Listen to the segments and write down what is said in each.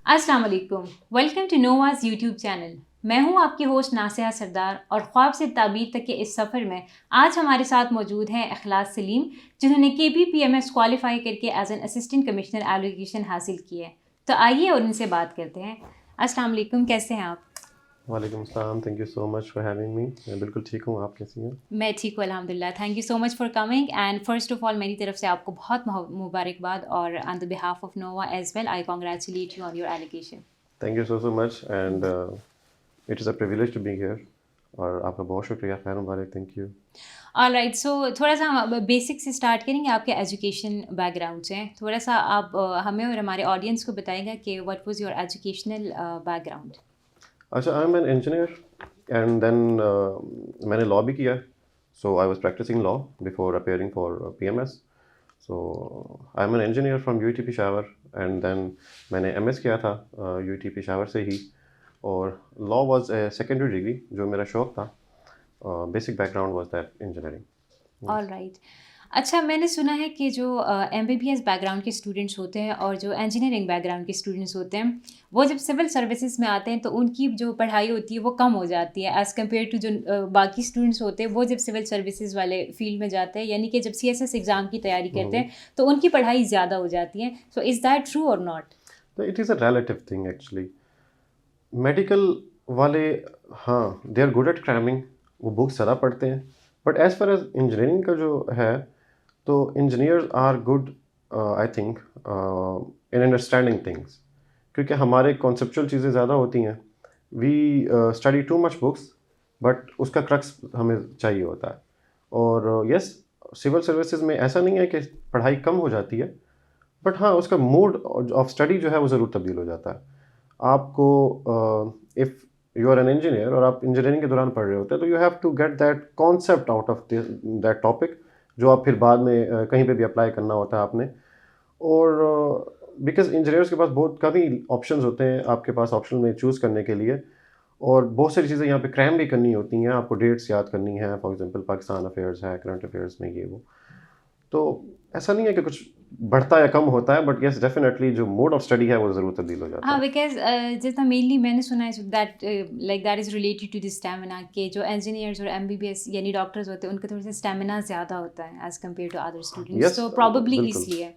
अस्सलाम वालेकुम। Welcome to Nova's YouTube channel. मैं हूं आपकी होस्ट नासिहा सरदार और ख्वाब से ताबीर तक के इस सफ़र में आज हमारे साथ मौजूद हैं इखलास सलीम, जिन्होंने KBPMS क्वालिफाई करके as an assistant commissioner allocation हासिल की है। तो आइए और उनसे बात करते हैं। अस्सलाम वालेकुम, कैसे हैं आप? वालेकुम अस्सलाम, thank you so much for having me. मैं बिल्कुल ठीक हूँ, आप कैसी हैं? मैं ठीक हूँ अल्हम्दुलिल्लाह। Thank you so much for coming and first of all मेरी तरफ से आपको बहुत मुबारकबाद और on the behalf of Nova as well I congratulate you on your allocation. Thank you so much and it is a privilege to be here और आपका बहुत शुक्रिया, खैर मुबारक, थैंक यू। ऑलराइट, सो थोड़ा सा हम बेसिक से स्टार्ट करेंगे आपके एजुकेशन बैकग्राउंड से। थोड़ा सा आप हमें और हमारे ऑडियंस को बताएगा कि what was your educational background. अच्छा, I am an engineer and then मैंने लॉ भी किया, so I was practising law before appearing for PMS। So I am an engineer from UT Peshawar and then मैंने MS किया था UT Peshawar से ही। और law was a secondary degree, जो मेरा शौक था। Basic background was that engineering. Alright, अच्छा मैंने सुना है कि जो MBBS बैकग्राउंड के स्टूडेंट्स होते हैं और जो इंजीनियरिंग बैकग्राउंड के स्टूडेंट्स होते हैं, वो जब सिविल सर्विसेज में आते हैं तो उनकी जो पढ़ाई होती है वो कम हो जाती है एज़ कम्पेयर टू जो बाकी स्टूडेंट्स होते हैं। वो जब सिविल सर्विसेज वाले फील्ड में जाते हैं, यानी कि जब CSS एग्ज़ाम की तैयारी करते हैं, तो उनकी पढ़ाई ज़्यादा हो जाती है। सो इज़ दैट ट्रू और नॉट? तो it is a relative thing actually. Medical वाले, हाँ, they are good at cramming, वो बुक्स ज़्यादा पढ़ते हैं। But as far as engineering का जो है, तो engineers are good, I think, in understanding things, क्योंकि हमारे कॉन्सेप्चुअल चीज़ें ज़्यादा होती हैं। We study too much books, but उसका क्रक्स हमें चाहिए होता है। और यस, सिविल सर्विसेज में ऐसा नहीं है कि पढ़ाई कम हो जाती है, बट हाँ, उसका मोड ऑफ स्टडी जो है वो ज़रूर तब्दील हो जाता है। आपको if you are an engineer और आप इंजीनियरिंग के दौरान पढ़ रहे होते हैं, तो you have to get that concept out of that topic, जो आप फिर बाद में कहीं पे भी अप्लाई करना होता है आपने। और बिकॉज इंजीनियर्स के पास बहुत कम ही ऑप्शंस होते हैं आपके पास ऑप्शन में चूज़ करने के लिए, और बहुत सारी चीज़ें यहाँ पे क्रैम भी करनी होती हैं, आपको डेट्स याद करनी है, फॉर एग्जांपल पाकिस्तान अफेयर्स है, करंट अफेयर्स में ये वो। तो ऐसा नहीं है कि कुछ बढ़ता या कम होता है, बट यस डेफिनेटली जो मोड ऑफ स्टडी है वो ज़रूर तब्दील हो जाता हाँ, है। बिकॉज़ जितना मेनली मैंने सुना है that like that is related to the stamina, के जो इंजीनियर्स और MBBS यानी डॉक्टर्स होते हैं उनका थोड़ा सा स्टैमिना ज़्यादा होता है as compared to other students, yes, तो प्रॉबेबली बिल्कुल। इसलिए।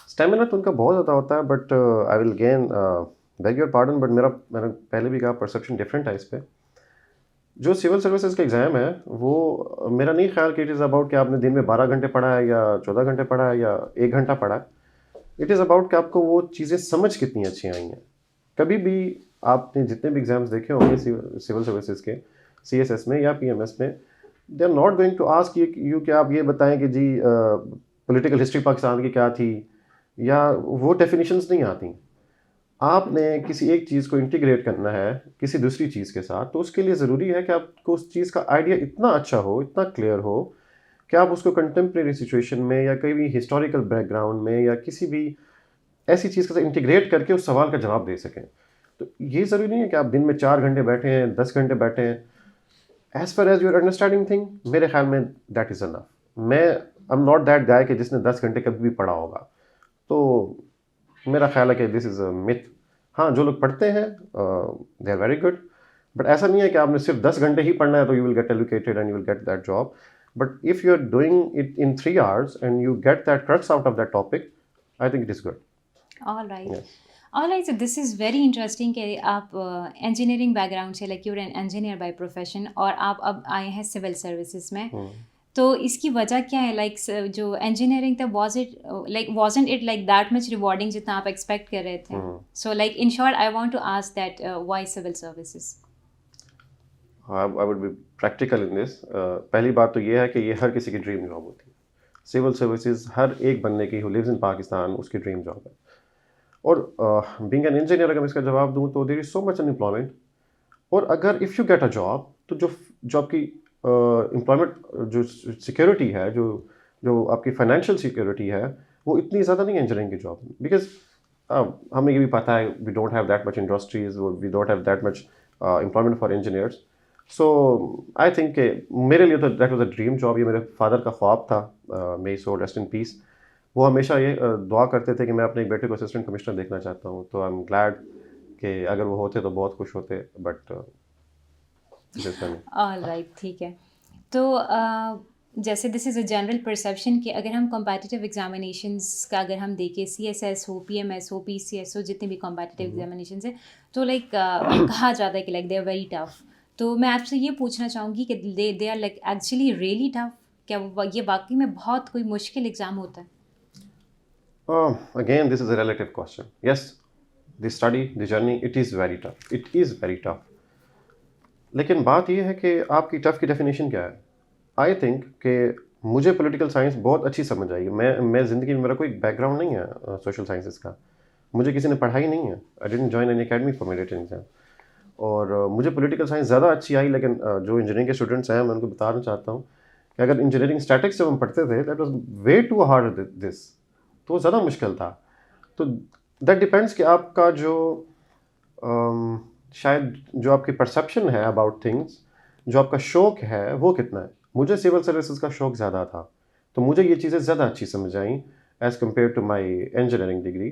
स्टेमिना तो उनका बहुत ज़्यादा होता है, but I will again beg your pardon, but मैंने पहले भी कहा, परसेप्शन डिफरेंट है इस पे। जो सिविल सर्विसेज का एग्ज़ाम है, वो मेरा नहीं ख्याल कि इट इज़ अबाउट कि आपने दिन में 12 घंटे पढ़ा है या 14 घंटे पढ़ा है या 1 घंटा पढ़ा है। इट इज़ अबाउट कि आपको वो चीज़ें समझ कितनी अच्छी आई हैं। कभी भी आपने जितने भी एग्ज़ाम्स देखे होंगे सिविल सर्विसेज के, CSS में या PMS में, they are not going to ask you कि आप ये बताएं कि जी पॉलिटिकल हिस्ट्री पाकिस्तान की क्या थी, या वो डेफिनेशंस नहीं आती। आपने किसी एक चीज़ को इंटीग्रेट करना है किसी दूसरी चीज़ के साथ, तो उसके लिए ज़रूरी है कि आपको उस चीज़ का आइडिया इतना अच्छा हो, इतना क्लियर हो, कि आप उसको कंटेम्प्रेरी सिचुएशन में या कहीं भी हिस्टोरिकल बैकग्राउंड में या किसी भी ऐसी चीज़ के साथ इंटीग्रेट करके उस सवाल का जवाब दे सकें। तो ये ज़रूरी नहीं है कि आप दिन में 4 घंटे बैठे हैं, 10 घंटे बैठे हैं। As far as your understanding thing, मेरे ख्याल में दैट इज़ अनफ। मैं I am not that guy कि जिसने 10 घंटे कभी भी पढ़ा होगा। तो मेरा ख्याल है कि दिस इज़ अ मिथ। हाँ, जो लोग पढ़ते हैं they are very good, but ऐसा नहीं है कि आपने सिर्फ 10 घंटे ही पढ़ना है तो you will get educated and you will get that job. But if you are doing it in 3 hours and you get that crux out of that topic, I think it is good. Alright, yes. Alright, so this is very interesting कि आप engineering background से, like you are an engineer by profession, और आप अब आए हैं civil services में। तो इसकी वजह क्या है? लाइक जो इंजीनियरिंग था, was it like wasn't it like that much rewarding जितना आप एक्सपेक्ट कर रहे थे? So like in short I want to ask that why civil services? I would be practical in this. पहली बात तो ये है कि ये हर किसी की ड्रीम जॉब होती है। सिविल सर्विसेज हर एक बंदे की हु लिव्स इन पाकिस्तान उसकी ड्रीम जॉब है। और बीइंग एन इंजीनियर, अगर मैं इसका जवाब दूं, तो there is so much unemployment. और अगर if you get a job, तो जो जॉब की एम्प्लॉयमेंट जो सिक्योरिटी है, जो जो आपकी फाइनेंशियल सिक्योरिटी है, वो इतनी ज़्यादा नहीं है इंजीनियरिंग की जॉब में। बिकॉज हमें ये भी पता है, we don't have that much industries, we don't have that much employment for engineers. So I think मेरे लिए तो that was a dream job. ये मेरे फादर का ख्वाब था, मे सो रेस्ट इन पीस। वो हमेशा ये दुआ करते थे कि मैं अपने एक बेटे को असिस्टेंट कमिश्नर देखना चाहता हूँ। तो आई एम ग्लैड कि अगर वो होते तो बहुत खुश होते, बट जैसा नहीं। ऑल राइट, ठीक है। तो जैसे this is a general perception कि अगर हम कॉम्पिटिटिव एग्जामिनेशंस का अगर हम देखें, CSS हो, PMS हो, PCS हो, जितने भी कॉम्पिटिटिव हम्म। एग्जामिनेशंस हैं, तो लाइक कहा जाता है कि like they are very tough. तो मैं आपसे ये पूछना चाहूँगी कि they are like actually really tough? क्या ये वाकई में बहुत कोई मुश्किल एग्ज़ाम होता है? Again, this is a relative question. Yes, the study, the journey, it is very tough. It is very tough. लेकिन बात यह है कि आपकी टफ की डेफिनेशन क्या है। आई थिंक कि मुझे पॉलिटिकल साइंस बहुत अच्छी समझ आई। मैं ज़िंदगी में, मेरा कोई बैकग्राउंड नहीं है सोशल साइंसेस का, मुझे किसी ने पढ़ाई नहीं है। आई didn't join any academy for मेरी रिटन एग्जाम। और मुझे पॉलिटिकल साइंस ज़्यादा अच्छी आई। लेकिन जो इंजीनियरिंग के स्टूडेंट्स हैं, मैं उनको बताना चाहता हूँ कि अगर इंजीनियरिंग स्टैटिक्स जब हम पढ़ते थे, that was way too hard this, तो ज़्यादा मुश्किल था। तो दैट डिपेंड्स कि आपका जो शायद जो आपकी परसेप्शन है अबाउट थिंग्स, जो आपका शौक है वो कितना है। मुझे सिविल सर्विसेज का शौक ज़्यादा था, तो मुझे ये चीज़ें ज़्यादा अच्छी समझ आई as compared to my engineering degree.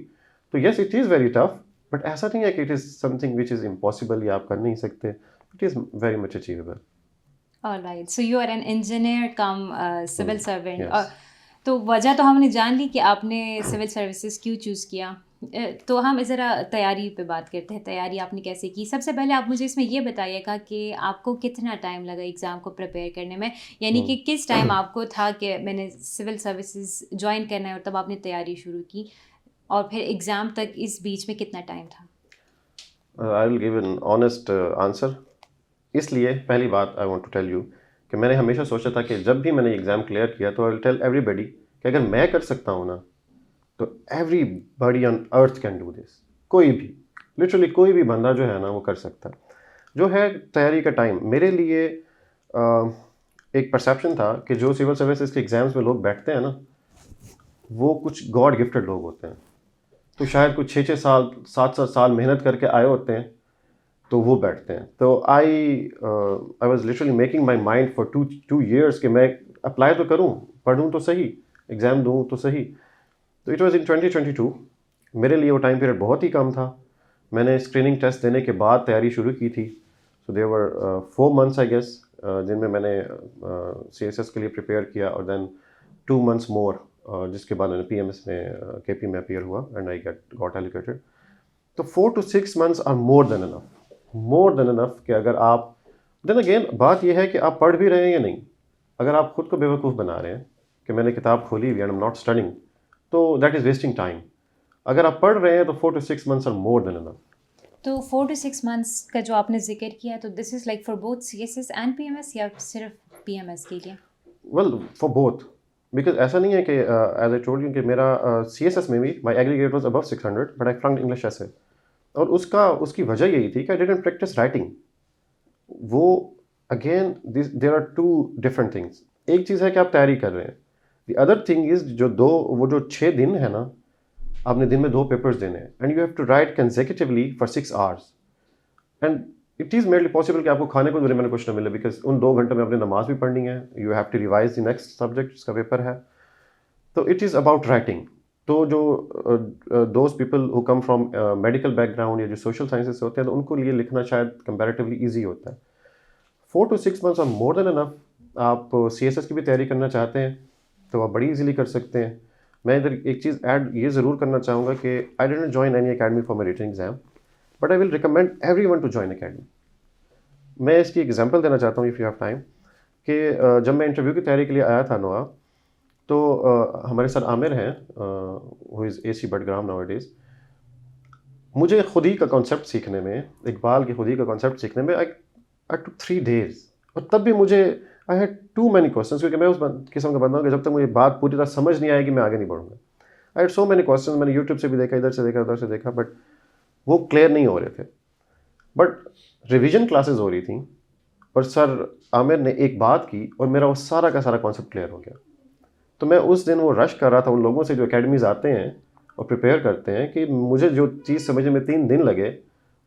तो yes, it is very tough, but ऐसा नहीं है कि it is something which is impossible या आप कर नहीं सकते। It is very much achievable. All right, so you are an engineer cum civil servant. और यस। तो वजह तो हमने जान ली कि आपने सिविल सर्विसेज क्यों चूज़ किया। तो हम ज़रा तैयारी पे बात करते हैं। तैयारी आपने कैसे की? सबसे पहले आप मुझे इसमें ये बताइएगा कि आपको कितना टाइम लगा एग्ज़ाम को प्रिपेयर करने में, यानी कि किस टाइम आपको था कि मैंने सिविल सर्विसेज ज्वाइन करना है और तब आपने तैयारी शुरू की, और फिर एग्ज़ाम तक इस बीच में कितना टाइम था? I will give an honest answer. इसलिए पहली बात I want to tell you कि मैंने हमेशा सोचा था कि जब भी मैंने एग्ज़ाम क्लियर किया तो आई विल टेल एवरीबडी कि अगर मैं कर सकता हूँ ना, तो everybody on earth can do this. कोई भी, लिटरली कोई भी बंदा जो है ना वो कर सकता है। जो है तैयारी का टाइम मेरे लिए एक परसेप्शन था कि जो सिविल सर्विसेज के एग्ज़ाम्स में लोग बैठते हैं ना, वो कुछ गॉड गिफ्टेड लोग होते हैं। तो शायद कुछ 6-6 साल 7-7 साल मेहनत करके आए होते हैं, तो वो बैठते हैं। तो I was literally making my mind for two years कि मैं अप्लाई तो करूं, पढ़ूं तो सही, एग्ज़ाम दूं तो सही। तो इट वाज इन 2022। मेरे लिए वो टाइम पीरियड बहुत ही कम था। मैंने स्क्रीनिंग टेस्ट देने के बाद तैयारी शुरू की थी। So there were 4 months I guess, जिनमें मैंने CSS के लिए प्रिपेयर किया, और देन 2 मंथ्स मोर, जिसके बाद मैंने PMS में KP में अपीयर हुआ एंड आई गॉट एलोकेटेड। तो 4 to 6 months are more than enough कि अगर आप, देन अगेन बात यह है कि आप पढ़ भी रहे हैं या नहीं। अगर आप खुद को बेवकूफ़ बना रहे हैं कि मैंने किताब खोली हुई and I am not studying, तो दैट इज़ वेस्टिंग टाइम। अगर आप पढ़ रहे हैं तो 4 to 6 months are more than enough. तो 4 to 6 months का जो आपने जिक्र किया, तो this is like for both CSS and PMS या सिर्फ PMS के लिए? वेल, फॉर बोथ, बिकॉज ऐसा नहीं है कि एज आई टोल्ड यू कि मेरा CSS में भी my aggregate was above 600, but I flunked English ऐसे। और उसकी वजह यही थी कि आई डिडंट प्रैक्टिस राइटिंग। वो again there are two different things. एक चीज़ है कि आप तैयारी कर रहे हैं, द अदर थिंग इज़ जो 6 दिन है ना, आपने दिन में 2 पेपर्स देने हैं and you have to write consecutively for 6 hours. And it is merely possible कि आपको खाने को दुनिया में कुछ ना मिले, बिकॉज उन 2 घंटों में अपनी नमाज भी पढ़नी है, you have to revise the next subject जिसका पेपर है। तो इट इज़ अबाउट राइटिंग। तो जो those people who come from medical background या जो सोशल साइंसेस से होते हैं, तो उनको लिए लिखना शायद कंपैरेटिवली ईजी होता है। 4 to 6 months are more than enough. आप CSS की भी तैयारी करना चाहते हैं तो आप बड़ी इजीली कर सकते हैं। मैं इधर एक चीज़ ऐड ये ज़रूर करना चाहूँगा कि I didn't join any academy for my written exam, but I will recommend everyone to join academy. मैं इसकी एग्जांपल देना चाहता हूँ, इफ़ यू हैव टाइम, कि जब मैं इंटरव्यू की तैयारी के लिए आया था नोआ, तो हमारे सर आमिर हैं, who is AC Budgam nowadays. मुझे खुदी का कॉन्सेप्ट सीखने में, इकबाल की खुदी का कॉन्सेप्ट सीखने में आई टुक 3 days। और तब भी मुझे I had too many questions, क्योंकि मैं उस किस्म का बंदा हूँ कि जब तक मुझे बात पूरी तरह समझ नहीं आएगी मैं आगे नहीं बढ़ूँगा। I had so many questions, मैंने यूट्यूब से भी देखा, इधर से देखा, उधर से देखा, बट वो क्लियर नहीं हो रहे थे। बट रिवीजन क्लासेस हो रही थी और सर आमिर ने एक बात की और मेरा वो सारा का सारा कॉन्सेप्ट क्लियर हो गया। तो मैं उस दिन वो रश कर रहा था उन लोगों से जो अकेडमीज़ आते हैं और प्रिपेयर करते हैं, कि मुझे जो चीज़ समझने में 3 दिन लगे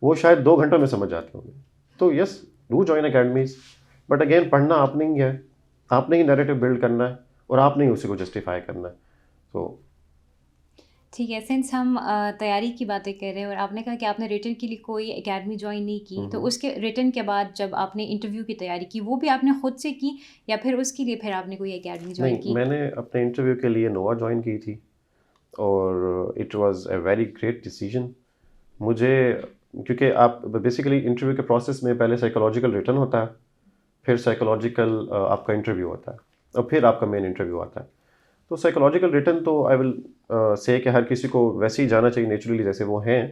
वो शायद 2 घंटों में समझ जाते होंगे। तो yes, do join academies, but again पढ़ना आपने ही है, आपने ही नैरेटिव बिल्ड करना है और आपने ही उसी को जस्टिफाई करना है। तो ठीक है, सिंस हम तैयारी की बातें कर रहे हैं और आपने कहा कि आपने रिटन के लिए कोई एकेडमी जॉइन नहीं की, तो उसके रिटन के बाद जब आपने इंटरव्यू की तैयारी की, वो भी आपने खुद से की या फिर उसके लिए फिर आपने कोई एकेडमी जॉइन नहीं, की? मैंने अपने इंटरव्यू के लिए नोवा जॉइन की थी और it was a very great decision. मुझे क्योंकि आप बेसिकली इंटरव्यू के प्रोसेस में पहले साइकोलॉजिकल रिटन होता है, फिर साइकोलॉजिकल आपका इंटरव्यू होता है और फिर आपका मेन इंटरव्यू आता है। तो साइकोलॉजिकल रिटन तो आई विल से कि हर किसी को वैसे ही जाना चाहिए नेचुरली जैसे वो हैं,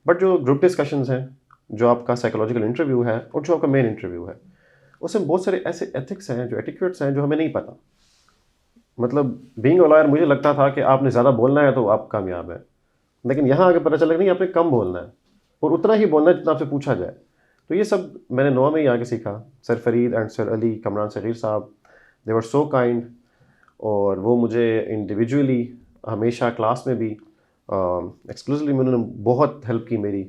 बट जो ग्रुप डिस्कशंस हैं, जो आपका साइकोलॉजिकल इंटरव्यू है और जो आपका मेन इंटरव्यू है, उसमें बहुत सारे ऐसे एथिक्स हैं, जो एटिक्यूट्स हैं, जो हमें नहीं पता। मतलब बीइंग अ लॉयर मुझे लगता था कि आपने ज़्यादा बोलना है तो आप कामयाब हैं, लेकिन यहाँ आके पता चला कि नहीं, आपने कम बोलना है और उतना ही बोलना है जितना आपसे पूछा जाए। तो ये सब मैंने नौ में ही आके सीखा। Sir Farid and sir Ali Kamran Saghir sahab, they were so kind, और वो मुझे इंडिविजुअली हमेशा क्लास में भी एक्सक्लूसिवली उन्होंने बहुत हेल्प की मेरी।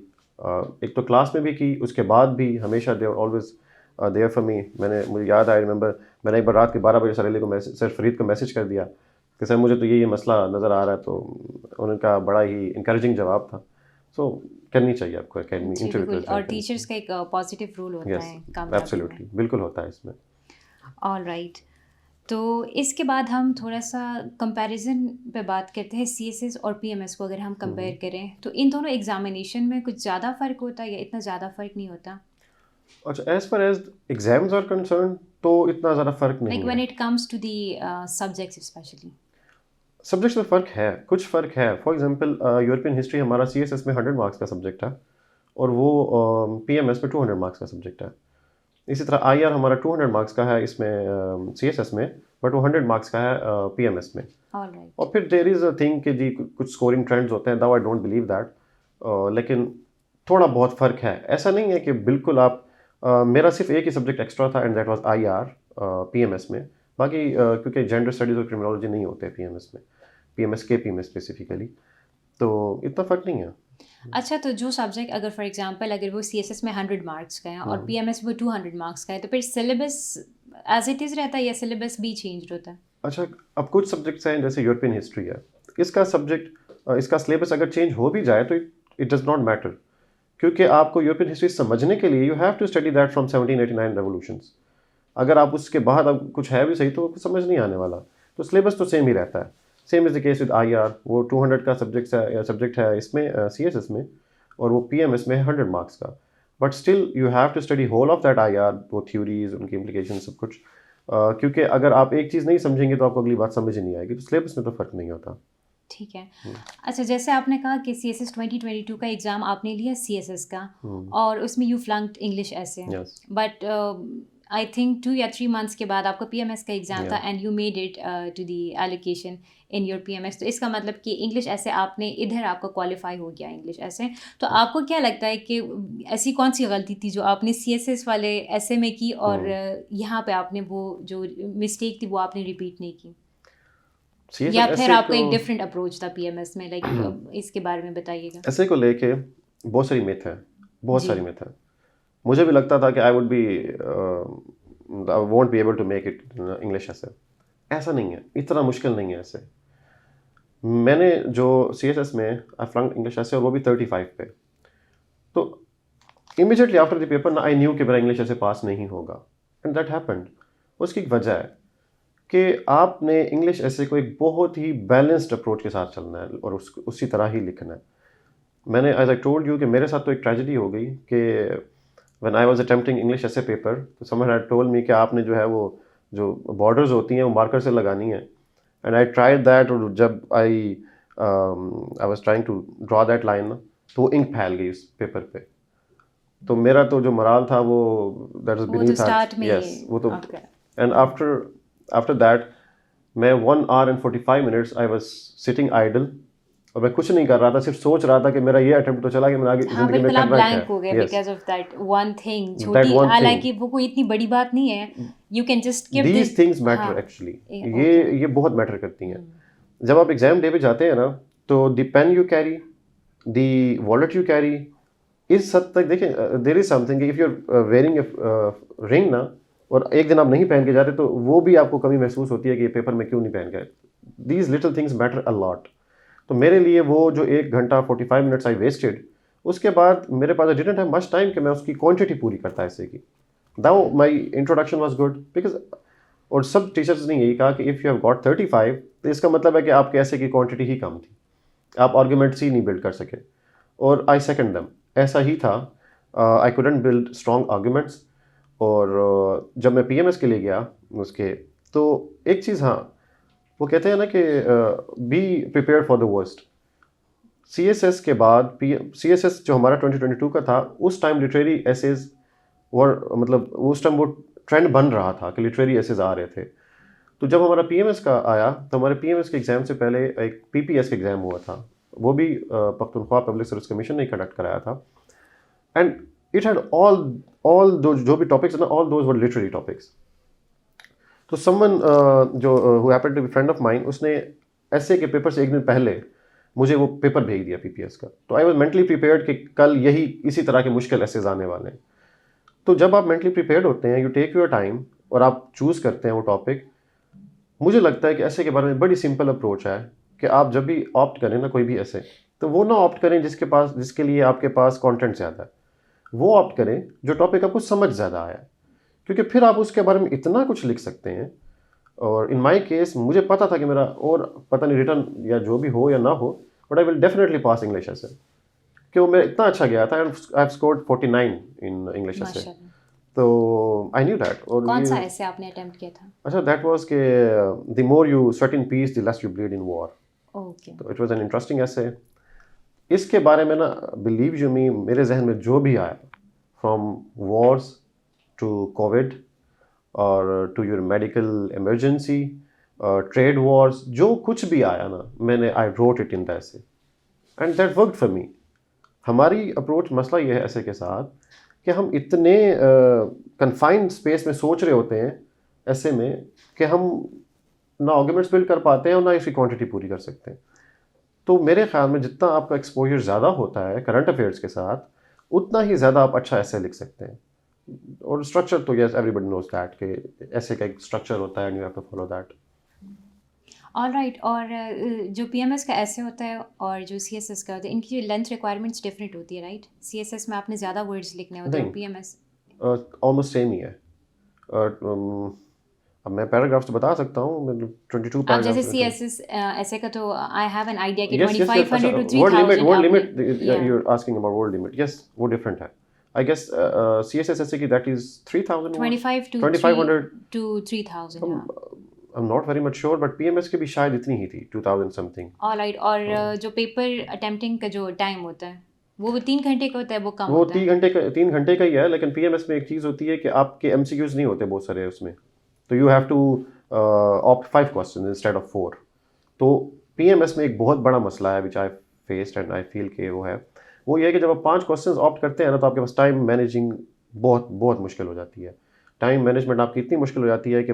एक तो क्लास में भी की, उसके बाद भी हमेशा they were always there for me. मुझे याद आई रिमेंबर, मैंने एक बार रात के 12 बजे सर अली को सर फरीद को मैसेज कर दिया कि सर मुझे तो ये मसला नज़र आ रहा है, तो उनका बड़ा ही इंकरेजिंग जवाब था। सो करनी चाहिए आपको एकेडमी जी, इंटरव्यू बिल्कुल। क्वालिफाई और करनी टीचर्स का चाहिए। एक पॉजिटिव रोल होता यस, है कामयाबी में। एब्सोल्युटली, बिल्कुल होता है इसमें। ऑलराइट। तो इसके बाद हम थोड़ा-सा कंपैरिज़न पे बात करते हैं, सीएसएस और पीएमएस को अगर हम कंपेयर करें, तो इन दोनों एग्ज़ामिनेशन में कुछ ज़्यादा फ़र्क होता है या इतना ज़्यादा फ़र्क नहीं होता? अच्छा, as far as exams are concerned तो इतना ज़्यादा फ़र्क लाइक नहीं व्हेन है। It comes to the subjects specially? Subjects में फ़र्क है, कुछ फ़र्क है। फॉर एग्ज़ाम्पल यूरोपियन हिस्ट्री हमारा सीएसएस में 100 मार्क्स का सब्जेक्ट है और वो पीएमएस में 200 मार्क्स का सब्जेक्ट है। इसी तरह आईआर हमारा 200 मार्क्स का है इसमें सीएसएस में, बट वो 100 मार्क्स का है पीएमएस में। ऑलराइट। और फिर देयर इज़ अ थिंग कि जी कुछ स्कोरिंग ट्रेंड्स होते हैं, दाउ आई डोंट बिलीव दैट, लेकिन थोड़ा बहुत फ़र्क है। ऐसा नहीं है कि बिल्कुल आप मेरा सिर्फ एक ही सब्जेक्ट एक्स्ट्रा था and that was IR PMS में। बाकी क्योंकि जेंडर स्टडीज़ और क्रिमिनोलॉजी नहीं होते पीएमएस में, पीएमएस केपी में स्पेसिफिकली, तो इतना फ़र्क नहीं है। अच्छा, तो जो सब्जेक्ट अगर फॉर एग्ज़ाम्पल अगर वो सीएसएस में 100 मार्क्स का है और पीएमएस वो 200 मार्क्स का है, तो फिर सिलेबस एज़ इट इज़ रहता है या सिलेबस भी चेंज होता है? अच्छा, अब कुछ सब्जेक्ट्स हैं जैसे यूरोपियन हिस्ट्री है, इसका सिलेबस अगर चेंज हो भी जाए तो इट डज़ नॉट मैटर, क्योंकि आपको यूरोपियन हिस्ट्री समझने के लिए you have to study that from 1789 revolutions. अगर आप उसके बाद अब कुछ है भी सही तो आपको समझ नहीं आने वाला। तो सिलेबस तो सेम ही रहता है। Same is the case with IR, वो 200 का सब्जेक्ट है इसमें सीएसएस में, और वो पीएमएस में है 100 मार्क्स का। But still you have to study whole of that IR, वो थ्योरीज, उनकी इम्प्लीकेशन, सब कुछ। क्योंकि अगर आप एक चीज़ नहीं समझेंगे तो आपको अगली बात समझ ही नहीं आएगी। तो सिलेबस में तो फ़र्क नहीं होता। ठीक है। अच्छा, जैसे आपने कहा कि सीएसएस 2022 का एग्ज़ाम आपने लिया सीएसएस का और उसमें यू फ्लंक्ड इंग्लिश ऐसे, यस, बट आई थिंक 2 या 3 मंथ्स के बाद आपका पीएमएस का एग्ज़ाम था या and you made it to the allocation in your PMS. तो इसका मतलब कि इंग्लिश ऐसे आपने इधर आपका क्वालिफाई हो गया इंग्लिश ऐसे। तो आपको क्या लगता है कि ऐसी कौन सी गलती थी जो आपने सीएसएस वाले ऐसे में की और यहाँ पे आपने वो जो मिस्टेक थी वो आपने रिपीट नहीं की, सीएसएस या फिर ऐसे आपका को एक डिफरेंट अप्रोच था पीएमएस में? लाइक इसके बारे में बताइएगा। ऐसे को लेके बहुत सारी मिथ है, बहुत जी। सारी मिथ है। मुझे भी लगता था कि I won't be able to make it English ऐसे। ऐसा नहीं है, इतना मुश्किल नहीं है ऐसे। मैंने जो सीएसएस में आई फ्लंक्ड इंग्लिश ऐसे, और वो भी 35 पे। तो इमीडिएटली आफ्टर द पेपर ना आई न्यू कि मेरा इंग्लिश ऐसे पास नहीं होगा, एंड दैट हैपेंड। उसकी एक वजह है कि आपने इंग्लिश ऐसे को एक बहुत ही बैलेंस्ड अप्रोच के साथ चलना है और उसी तरह ही लिखना है। मैंने एज आई टोल्ड यू कि मेरे साथ तो एक ट्रेजेडी हो गई कि when I was attempting English ऐसे पेपर, तो समवन हैड टोल्ड मी कि आपने जो है वो जो बॉर्डर्स होती हैं वो मार्कर से लगानी है, एंड आई ट्राइड दैट। और जब I was trying to draw that line ना, तो वो इंक फैल गई उस पेपर पे। तो मेरा तो जो मोराल था वो दैट वाज वो तो बीनीथ स्टार्ट में यस, वो तो। Okay. And after after that मैं 1 our and 45 minutes I was sitting idle, और मैं कुछ नहीं कर रहा था, सिर्फ सोच रहा था कि मेरा ये अटेम्प्ट तो चला कि मैंने आगे हाँ, ज़िंदगी में बिल्कुल आप करना क्या ब्लैंक हो गए है। Yes, because of that one thing, that छोटी वन थिंग, हालाँकि वो कोई इतनी बड़ी बात नहीं है, you can just give these things the हाँ, मैटर एक्चुअली। ओके। ये बहुत मैटर करती हैं। जब आप एग्जाम डे पे जाते हैं ना, तो the pen you carry, the wallet you carry, इस हद तक देखें, there is something, if you are wearing ring ना, और एक दिन आप नहीं पहन के जाते, तो वो भी आपको कमी महसूस होती है कि ये पेपर में क्यों नहीं पहन के। These little things matter a lot. तो मेरे लिए वो जो 1 घंटा 45 मिनट्स आई वेस्टेड, उसके बाद मेरे पास I didn't have much time कि मैं उसकी क्वांटिटी पूरी करता ऐसे की। Now my introduction was good because, और सब टीचर्स ने यही कहा कि इफ़ यू हैव गॉट 35 तो इसका मतलब है कि आपके ऐसे की क्वांटिटी ही कम थी, आप आर्गुमेंट्स ही नहीं बिल्ड कर सके। और आई सेकंड देम, ऐसा ही था। I couldn't build strong arguments. और जब मैं पीएमएस के लिए गया उसके, तो एक चीज़, हाँ, वो कहते हैं ना कि be prepare for the worst. CSS के बाद सीएसएस जो हमारा 2022 का था, उस टाइम लिटरेरी एसेज वर, मतलब उस टाइम वो ट्रेंड बन रहा था कि लिटरेरी एसेज आ रहे थे। तो जब हमारा पीएमएस का आया तो हमारे पीएमएस के एग्ज़ाम से पहले एक पीपीएस का एग्ज़ाम हुआ था, वो भी पख्तूनख्वा पब्लिक सर्विस कमीशन ने कंडक्ट कराया था। एंड इट हैड ऑल दो जो भी टॉपिक्स ना, all those were literary topics. तो समवन जो who happened to be friend of mine, उसने ऐसे के पेपर से एक दिन पहले मुझे वो पेपर भेज दिया पीपीएस का। तो आई वाज मेंटली प्रिपेयर्ड कि कल यही इसी तरह के मुश्किल एसेज आने वाले हैं। तो जब आप मेंटली प्रिपेयर्ड होते हैं, यू टेक योर टाइम और आप चूज़ करते हैं वो टॉपिक, मुझे लगता है कि ऐसे के बारे में बड़ी सिंपल अप्रोच है कि आप जब भी ऑप्ट करें ना कोई भी ऐसे, तो वो ना ऑप्ट करें जिसके लिए आपके पास कंटेंट ज़्यादा है, वो ऑप्ट करें जो टॉपिक आपको समझ ज़्यादा आया, क्योंकि फिर आप उसके बारे में इतना कुछ लिख सकते हैं। और इन माय केस मुझे पता था कि मेरा, और पता नहीं रिटर्न या जो भी हो या ना हो, but I will definitely pass English ऐसे, कि वो मेरा इतना अच्छा गया था। I have scored 49 in English ऐसे। माशाल्लाह। तो आई न्यू दैट। और कौन सा ये, ऐसे आपने अटेम्प्ट किया था? अच्छा, दैट वाज के the more you sweat in peace the less you bleed in war. Okay. तो इट वाज एन इंटरेस्टिंग ऐसे। इसके बारे में ना, बिलीव यू मी, मेरे जहन में जो भी आया, फ्रॉम वॉर्स टू कोविड और to your medical emergency, trade wars, जो कुछ भी आया ना, मैंने I wrote it in the ऐसे, and that worked for me. हमारी अप्रोच, मसला ये है ऐसे के साथ कि हम इतने कन्फाइंड स्पेस में सोच रहे होते हैं ऐसे में कि हम ना आर्गुमेंट्स बिल्ड कर पाते हैं और ना इसकी क्वांटिटी पूरी कर सकते हैं। तो मेरे ख्याल में जितना आपका एक्सपोजर ज़्यादा होता है करंट अफेयर्स के साथ, उतना ही ज़्यादा आप अच्छा ऐसे लिख सकते हैं। और स्ट्रक्चर तो यस, एवरीबडी नोज दैट कि ऐसे का एक स्ट्रक्चर होता है and you have to follow that. Alright. और जो पीएमएस का ऐसे होता है और जो सीएसएस का होता है, इनकी जो लेंथ रिक्वायरमेंट्स डिफरेंट होती है, राइट? सीएसएस में आपने ज़्यादा वर्ड्स लिखने होते हैं और नहीं, पीएमएस ऑलमोस्ट सेम ही है। अब मैं पैराग्राफ्स तो बता सकता हूँ, मतलब 22 आप जैसे पैराग्राफ्स। सीएसएस ऐसे का तो आई हैव एन आइडिया कि यस यस यस, अच्छा, 2500 टू वर्ड लिमिट, 3000 आपने। या you are asking about word limit, yes वो डिफरेंट है। आई गेस सीएसएस ऐसे की दैट इज 3000 वर्ड्स, 25 टू 2500। 3000, हाँ। आई am not very much sure, but PMS की भी शायद इतनी ही थी, 2000 समथिंग। ऑलराइट। और जो पेपर अटेम्प्टिंग का जो टाइम होता है वो 3 घंटे का होता है, वो कम वो होता है? 3 घंटे का ही है, लेकिन पीएमएस में एक चीज़ होती है कि आपके एमसीक्यूज नहीं होते बहुत सारे उसमें, तो you have to opt 5 question instead of 4। तो पीएमएस में एक बहुत बड़ा मसला है which I faced and I feel कि वो ये है कि जब आप 5 क्वेश्चन ऑप्ट करते हैं ना, तो आपके पास टाइम मैनेजिंग बहुत बहुत मुश्किल हो जाती है। टाइम मैनेजमेंट आपकी इतनी मुश्किल हो जाती है कि,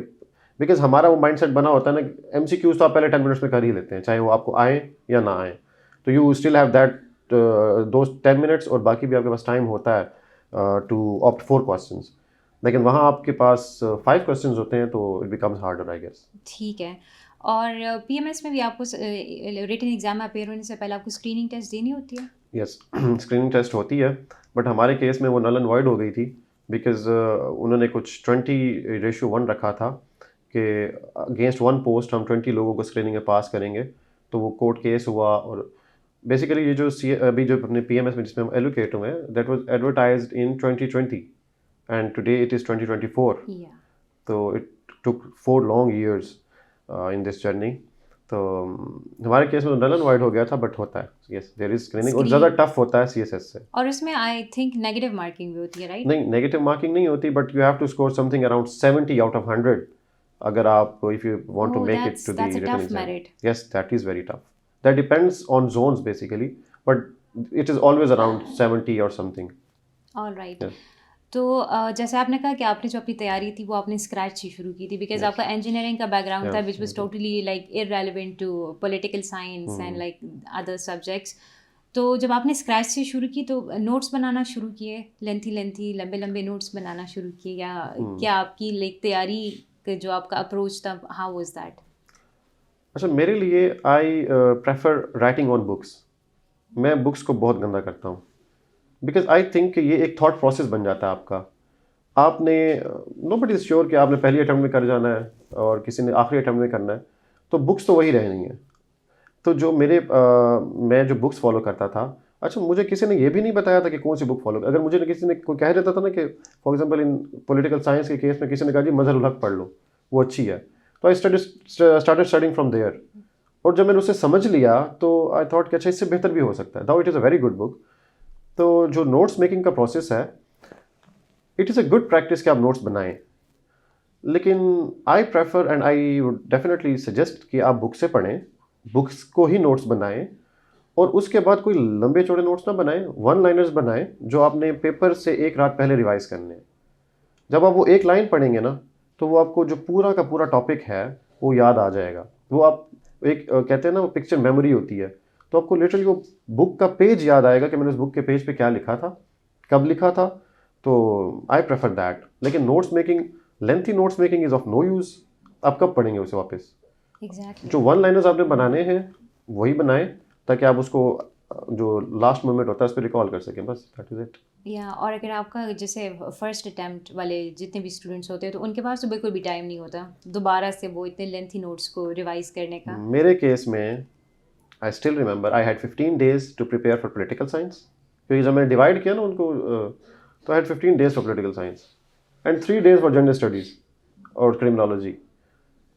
बिकॉज हमारा वो माइंडसेट बना होता है ना, एमसीक्यूज तो आप पहले 10 मिनट्स में कर ही लेते हैं, चाहे वो आपको आए या ना आए। तो यू स्टिल हैव दैट दो 10 मिनट्स, और बाकी भी आपके पास टाइम होता है टू ऑप्ट 4 क्वेश्चंस। लेकिन वहाँ आपके पास 5 क्वेश्चंस होते हैं, तो it becomes harder I guess. ठीक है। और पीएमएस में भी आपको रिटन एग्जाम में अपेयर होने से पहले आपको स्क्रीनिंग टेस्ट देनी होती है? यस, स्क्रीनिंग टेस्ट होती है, बट हमारे केस में वो नल एंड वॉइड हो गई थी, बिकॉज उन्होंने कुछ 20:1 रखा था कि अगेंस्ट 1 पोस्ट हम 20 लोगों को स्क्रीनिंग में पास करेंगे। तो वो कोर्ट केस हुआ, और बेसिकली ये जो अभी जो अपने पीएमएस में जिसमें हम एलोकेट हुए हैं, that was advertised in 2020 and today it is 2024। या। तो it took 4 long years in this journey. तो हमारे केस में तो नल एंड वाइड हो गया था, बट होता है, यस देयर इज स्क्रीनिंग, और ज़्यादा टफ होता है सीएसएस से। और उसमें आई थिंक नेगेटिव मार्किंग भी होती है, राइट? नहीं, नेगेटिव मार्किंग नहीं होती, but you have to score something around 70 out of 100 अगर आप, if you want to Oh, make it to the that's a written tough exam. merit. Yes, that is very tough. That depends on zones basically, but it is always around 70 और something. All right. Yes तो जैसे आपने कहा कि आपने जो अपनी तैयारी थी वो आपने स्क्रैच से शुरू की थी, बिकॉज यस आपका इंजीनियरिंग का बैकग्राउंड था yes which was totally like irrelevant to political science and like other subjects. तो जब आपने स्क्रैच से शुरू की तो नोट्स बनाना शुरू किए, लेंथी लंबे लंबे नोट्स बनाना शुरू किए, या क्या आपकी लाइक तैयारी का जो आपका अप्रोच था, हाउ वाज दैट? अच्छा, मेरे लिए I prefer writing on books. मैं बुक्स को बहुत गंदा करता हूँ, बिकॉज आई थिंक कि ये एक थॉट प्रोसेस बन जाता है आपका। आपने नो बट इज़ श्योर कि आपने पहली अटैम्प्ट में कर जाना है और किसी ने आखिरी अटैम्प्ट में करना है, तो बुक्स तो वही रहनी है। तो जो मैं जो बुक्स फॉलो करता था, अच्छा मुझे किसी ने ये भी नहीं बताया था कि कौन सी बुक फॉलो। अगर मुझे किसी ने कोई कह देता था ना कि for example in political science के केस में किसी ने कहा जी मजहर उल हक पढ़ लो, वो अच्छी है, तो I started studying from there. और जब मैंने उसे समझ लिया तो आई थॉट कि अच्छा इससे बेहतर भी हो सकता है, though it is a very good book. तो जो नोट्स मेकिंग का प्रोसेस है, it is a good practice कि आप नोट्स बनाएं, लेकिन I prefer and I would definitely suggest कि आप बुक से पढ़ें, बुक्स को ही नोट्स बनाएं, और उसके बाद कोई लंबे चौड़े नोट्स ना बनाएं, वन लाइनर्स बनाएं जो आपने पेपर से एक रात पहले रिवाइज करने हैं। जब आप वो एक लाइन पढ़ेंगे ना, तो वो आपको जो पूरा का पूरा टॉपिक है वो याद आ जाएगा। वो आप एक कहते हैं ना, वो पिक्चर मेमोरी होती है, तो आपको लिटरली वो बुक का पेज याद आएगा कि मैंने उस बुक के पेज पे क्या लिखा था, कब लिखा था। तो आई प्रेफर दैट। लेकिन notes making, lengthy notes making is of no use. आप कब पढ़ेंगे उसे वापस? एग्जैक्टली। जो वन लाइनर्स आपने बनाने हैं वही बनाएं, ताकि आप उसको जो लास्ट मोमेंट होता है उस पर रिकॉल कर सकें, बस दैट इज़ इट। या और अगर आपका जैसे फर्स्ट अटेम्प्ट वाले जितने भी स्टूडेंट्स होते हैं तो उनके पास तो बिल्कुल भी टाइम नहीं होता दोबारा से वो इतने लेंथी नोट्स को रिवाइज करने का। मेरे केस में I still remember I had 15 days to prepare for political science, क्योंकि जब मैंने डिवाइड किया ना उनको, तो I had 15 days for political science and 3 days for general studies और क्रिमिनोलॉजी।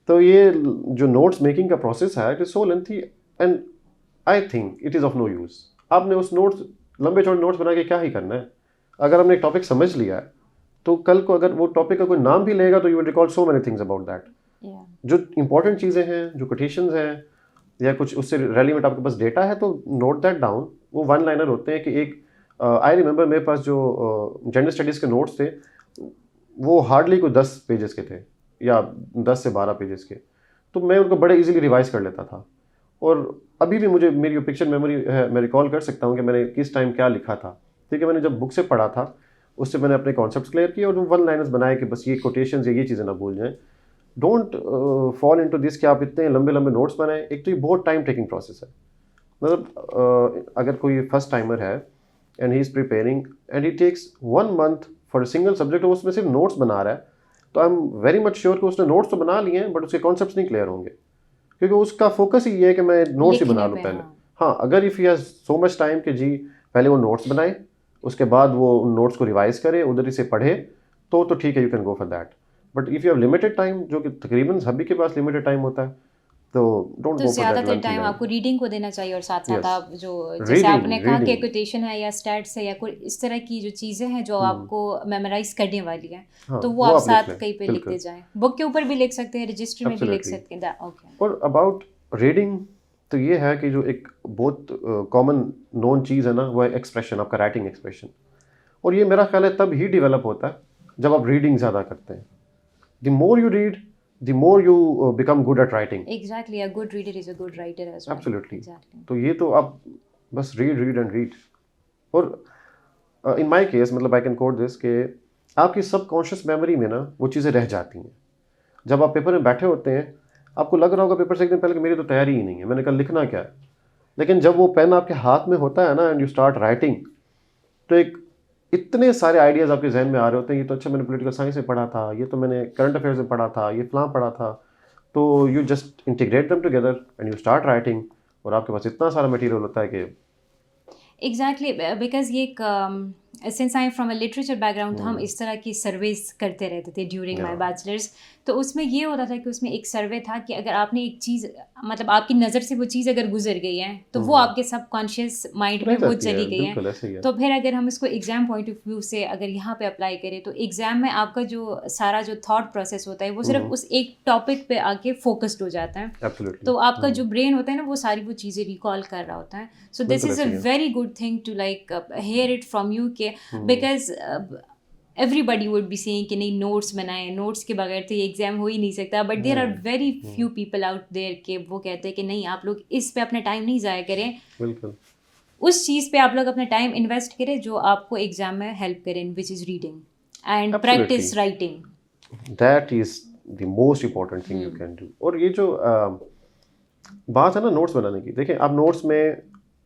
तो ये जो नोट्स मेकिंग का प्रोसेस है, it is so lengthy and I think it is of no use. आपने उस नोट्स, लंबे चौड़े नोट्स बना के क्या ही करना है? अगर हमने एक टॉपिक समझ लिया है, तो कल को अगर वो टॉपिक का कोई नाम भी लेगा तो you will recall so many things about that. या जो इंपॉर्टेंट चीज़ें हैं, जो कोटेशंस हैं, या कुछ उससे रेलिवेंट आपके पास डेटा है, तो नोट दैट डाउन। वो वन लाइनर होते हैं कि एक आई रिमेंबर मेरे पास जो जनरल स्टडीज़ के नोट्स थे, वो हार्डली कोई 10 पेजेस के थे या 10 से 12 पेजेस के। तो मैं उनको बड़े इजीली रिवाइज कर लेता था, और अभी भी मुझे मेरी जो पिक्चर मेमोरी है, मैं रिकॉल कर सकता हूँ कि मैंने किस टाइम क्या लिखा था, क्योंकि मैंने जब बुक से पढ़ा था उससे मैंने अपने कॉन्सेप्ट्स क्लियर किए और जो वन लाइनर्स बनाए कि बस ये कोटेशंस या ये चीज़ें ना भूल जाएं। डोंट फॉल इनटू दिस कि आप इतने लंबे लंबे नोट्स बनाएं। एक तो ये बहुत टाइम टेकिंग प्रोसेस है। मतलब अगर कोई फर्स्ट टाइमर है and he is preparing and he takes 1 month for a single subject, और उसमें सिर्फ नोट्स बना रहा है, तो I am very much sure कि उसने नोट्स तो बना लिए हैं बट उसके कॉन्सेप्ट्स नहीं क्लियर होंगे, क्योंकि उसका फोकस ही ये है कि मैं नोट्स ही बना लिखने लूँ पे पहले। हाँ। हाँ, अगर if he has so much time कि जी पहले वो नोट्स बनाए, उसके बाद वो उन नोट्स को रिवाइज करे, उधर ही से पढ़े, तो ठीक है, you can go for that. But if you have limited time, जो कि तकरीबन सभी के पास लिमिटेड टाइम होता है, तो डोंट तो गो फॉर दैट ज़्यादातर लेंथी टाइम लाइन। आपको रीडिंग को देना चाहिए और साथ साथ यस, आप जो जैसे रीडिंग आपने कहा कि रीडिंग। कोटेशन है या स्टैट्स है या कोई इस तरह की जो चीज़ें हैं जो आपको मेमोराइज करने वाली हैं, हाँ, तो वो वो आप आप लिख साथ लें, कहीं पे लिखते बिल्कुल, जाएं। बुक के ऊपर भी लिख सकते हैं, रजिस्टर में भी लिख एब्सोल्युटली। सकते हैं। ओके। और अबाउट रीडिंग, तो ये है कि जो एक बहुत कॉमन नोन चीज़ है ना, वो है एक्सप्रेशन, आपका राइटिंग एक्सप्रेशन। और ये मेरा ख्याल है तब ही डेवलप होता है जब आप रीडिंग ज़्यादा करते हैं। The more you read, the more you become good at writing. Exactly, a good reader is a good writer as well. Absolutely. Exactly. तो ये तो आप बस रीड रीड एंड रीड। और इन माय केस, मतलब आई कैन कोट दिस कि आपकी subconscious memory में ना वो चीज़ें रह जाती हैं। जब आप पेपर में बैठे होते हैं, आपको लग रहा होगा पेपर से एक दिन पहले कि मेरी तो तैयारी ही नहीं है, मैंने कल लिखना क्या है। लेकिन जब वो पेन आपके हाथ में होता है ना एंड यू स्टार्ट राइटिंग, तो एक इतने सारे आइडियाज़ आपके जहन में आ रहे होते हैं। ये तो अच्छा मैंने पॉलिटिकल साइंस में पढ़ा था, ये तो मैंने करंट अफेयर्स में पढ़ा था, ये फलां पढ़ा था। तो you just integrate them together and you start writing, और आपके पास इतना सारा मटेरियल होता है कि एग्जैक्टली, बिकॉज ये since I am from a literature background, तो हम इस तरह की सर्वेस करते रहते थे ड्यूरिंग माय या बैचलर्स। तो उसमें ये होता था कि उसमें एक सर्वे था कि अगर आपने एक चीज़, मतलब आपकी नज़र से वो चीज़ अगर गुजर गई है तो वो आपके सबकॉन्शियस माइंड में रह वो जाती है, चली गई है। बिल्कुल ऐसे ही है। तो फिर अगर हम इसको एग्ज़ाम पॉइंट ऑफ व्यू से अगर यहाँ पे अप्लाई करें तो एग्ज़ाम में आपका जो सारा जो थॉट प्रोसेस होता है वो सिर्फ उस एक टॉपिक पे आके फोकस्ड हो जाता है। एब्सोल्युटली। तो आपका जो ब्रेन होता है ना वो सारी वो चीज़ें रिकॉल कर रहा होता है। सो दिस बिल्कुल इज़ अ ऐसे ही है। Very good thing to like hear it from you के, because everybody would be saying कि नहीं नोट्स बनाएं, नोट्स के बगैर तो ये एग्जाम हो ही नहीं सकता। But there are very few people out there के वो कहते हैं कि नहीं आप लोग इस पे अपना टाइम नहीं ज़ाया करें, बिल्कुल। उस चीज़ पे आप लोग अपना टाइम इन्वेस्ट करें जो आपको एग्जाम में हेल्प करें, which is reading and absolutely, practice writing. That is the most important thing you can do. और ये जो बात है ना नोट्स बनाने की। देखिए आप नोट्स में